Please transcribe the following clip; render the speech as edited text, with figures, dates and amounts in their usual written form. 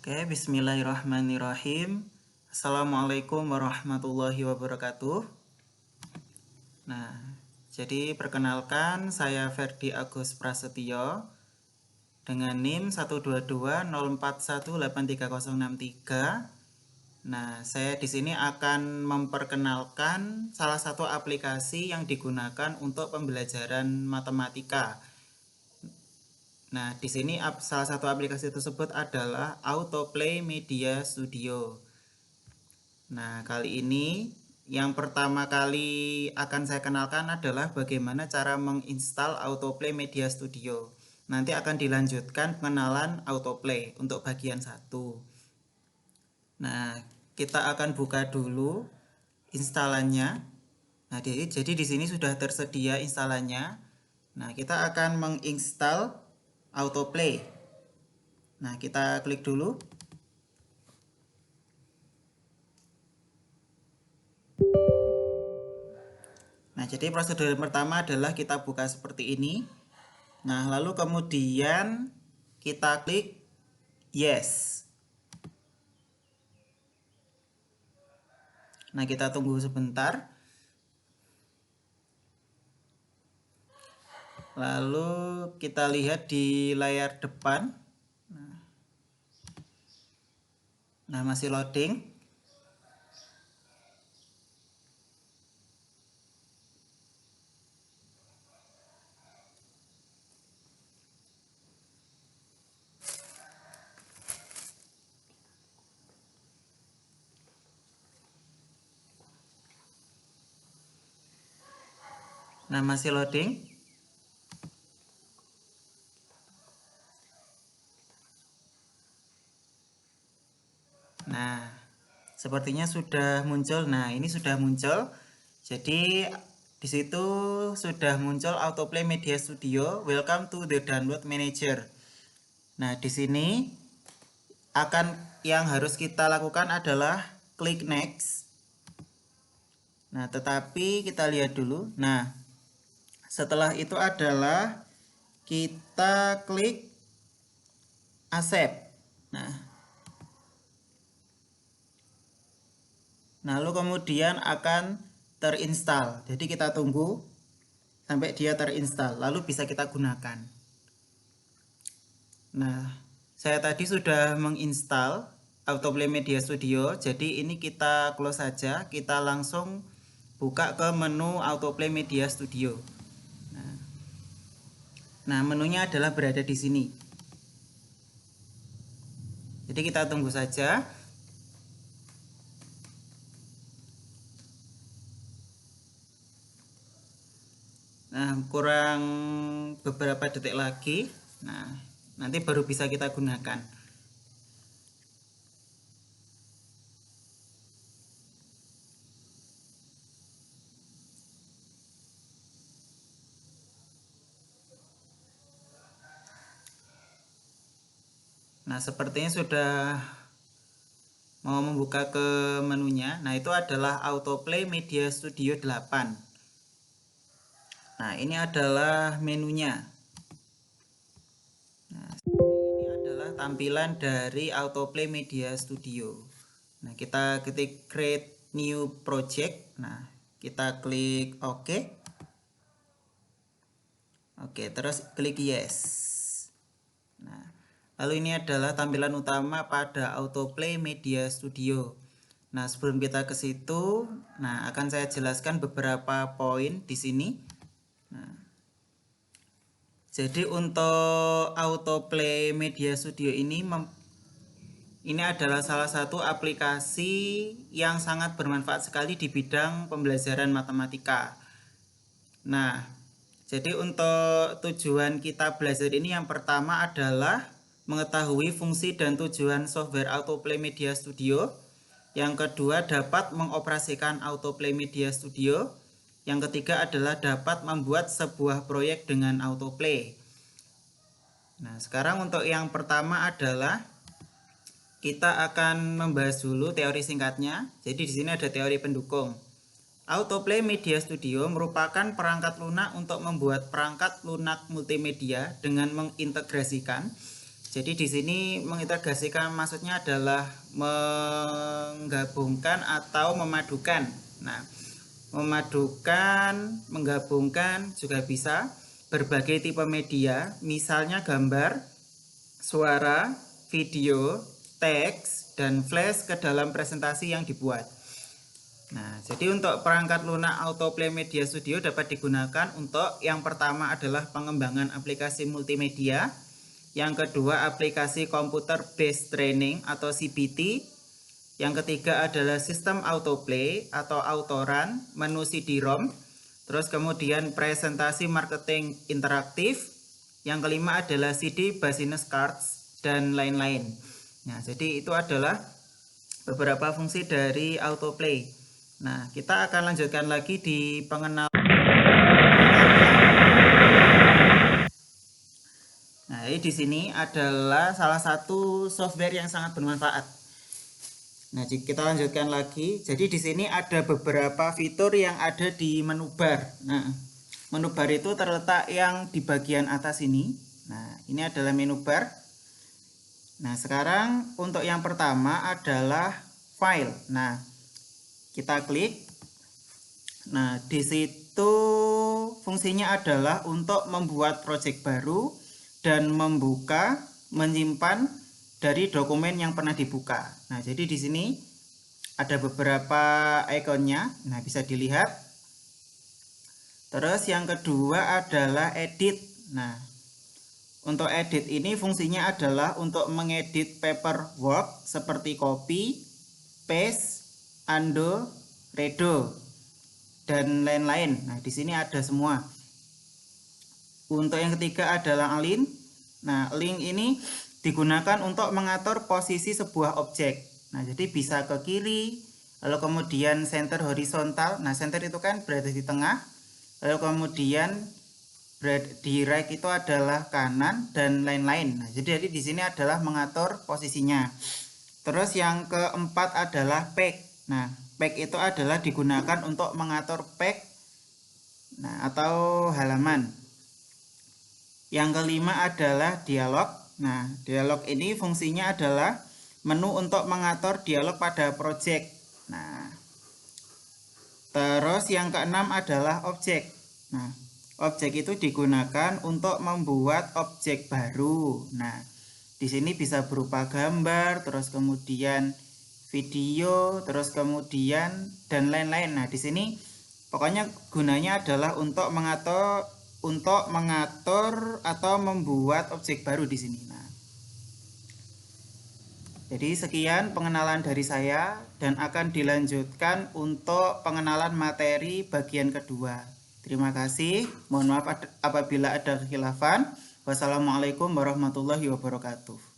Oke, bismillahirrahmanirrahim. Assalamualaikum warahmatullahi wabarakatuh. Nah, jadi perkenalkan saya Ferdi Agus Prasetyo dengan NIM 12204183063. Nah, saya di sini akan memperkenalkan salah satu aplikasi yang digunakan untuk pembelajaran matematika. Nah, di sini salah satu aplikasi tersebut adalah Autoplay Media Studio. Nah, kali ini yang pertama kali akan saya kenalkan adalah bagaimana cara menginstal Autoplay Media Studio. Nanti akan dilanjutkan pengenalan Autoplay untuk bagian 1. Nah, kita akan buka dulu instalannya. Nah, jadi di sini sudah tersedia instalannya. Nah, kita akan menginstal Autoplay. Nah, kita klik dulu. Nah, jadi prosedur yang pertama adalah kita buka seperti ini. Nah, lalu kemudian kita klik yes. Nah, kita tunggu sebentar. Lalu kita lihat di layar depan. Nah, masih loading. Nah, masih loading. Nah, sepertinya sudah muncul. Nah, ini sudah muncul. Jadi di situ sudah muncul Autoplay Media Studio. Welcome to the Download Manager. Nah, di sini yang harus kita lakukan adalah klik next. Nah, tetapi kita lihat dulu. Nah, setelah itu adalah kita klik accept. Nah, lalu kemudian akan terinstall. Jadi kita tunggu sampai dia terinstall, lalu bisa kita gunakan. Nah, saya tadi sudah menginstal Autoplay Media Studio. Jadi ini kita close saja. Kita langsung buka ke menu Autoplay Media Studio. Nah, menunya adalah berada di sini. Jadi kita tunggu saja. Nah, kurang beberapa detik lagi. Nah, nanti baru bisa kita gunakan. Nah, sepertinya sudah mau membuka ke menunya. Nah, itu adalah Autoplay Media Studio 8. Nah, ini adalah menunya. Nah, ini adalah tampilan dari Autoplay Media Studio. Nah, kita ketik create new project. Nah, kita klik OK. Oke, terus klik yes. Nah, lalu ini adalah tampilan utama pada Autoplay Media Studio. Nah, sebelum kita ke situ, nah akan saya jelaskan beberapa poin di sini. Nah, jadi untuk Autoplay Media Studio ini adalah salah satu aplikasi yang sangat bermanfaat sekali di bidang pembelajaran matematika. Nah, jadi untuk tujuan kita belajar ini yang pertama adalah mengetahui fungsi dan tujuan software Autoplay Media Studio. Yang kedua dapat mengoperasikan Autoplay Media Studio. Yang ketiga adalah dapat membuat sebuah proyek dengan Autoplay. Nah, sekarang untuk yang pertama adalah kita akan membahas dulu teori singkatnya. Jadi di sini ada teori pendukung. Autoplay Media Studio merupakan perangkat lunak untuk membuat perangkat lunak multimedia dengan mengintegrasikan Jadi di sini mengintegrasikan maksudnya adalah menggabungkan atau memadukan. Nah, memadukan, menggabungkan juga bisa berbagai tipe media, misalnya gambar, suara, video, teks, dan flash ke dalam presentasi yang dibuat. Nah, jadi untuk perangkat lunak Autoplay Media Studio dapat digunakan untuk yang pertama adalah pengembangan aplikasi multimedia, yang kedua aplikasi Computer Based Training atau CBT, yang ketiga adalah sistem autoplay atau autoran, menu CD-ROM, terus kemudian presentasi marketing interaktif, yang kelima adalah CD business cards, dan lain-lain. Nah, jadi itu adalah beberapa fungsi dari autoplay. Nah, kita akan lanjutkan lagi di pengenalan. Nah, di sini adalah salah satu software yang sangat bermanfaat. Nah, kita lanjutkan lagi. Jadi di sini ada beberapa fitur yang ada di menu bar. Nah, menu bar itu terletak yang di bagian atas ini. Nah, ini adalah menu bar. Nah, sekarang untuk yang pertama adalah file. Nah, kita klik. Nah, di situ fungsinya adalah untuk membuat project baru dan membuka, menyimpan dari dokumen yang pernah dibuka. Nah, jadi di sini ada beberapa ikonnya. Nah, bisa dilihat. Terus yang kedua adalah edit. Nah, untuk edit ini fungsinya adalah untuk mengedit paperwork seperti copy, paste, undo, redo, dan lain-lain. Nah, di sini ada semua. Untuk yang ketiga adalah link. Nah, link ini digunakan untuk mengatur posisi sebuah objek. Nah, jadi bisa ke kiri, lalu kemudian center horizontal. Nah, center itu kan berada di tengah. Lalu kemudian di right itu adalah kanan dan lain-lain. Nah, jadi di sini adalah mengatur posisinya. Terus yang keempat adalah page. Nah, page itu adalah digunakan untuk mengatur page, nah, atau halaman. Yang kelima adalah dialog. Nah, dialog ini fungsinya adalah menu untuk mengatur dialog pada project. Nah, terus yang keenam adalah objek. Nah, objek itu digunakan untuk membuat objek baru. Nah, di sini bisa berupa gambar, terus kemudian video, terus kemudian dan lain-lain. Nah, di sini pokoknya gunanya adalah untuk mengatur atau membuat objek baru di sini. Nah, jadi sekian pengenalan dari saya dan akan dilanjutkan untuk pengenalan materi bagian kedua. Terima kasih. Mohon maaf apabila ada kekhilafan. Wassalamualaikum warahmatullahi wabarakatuh.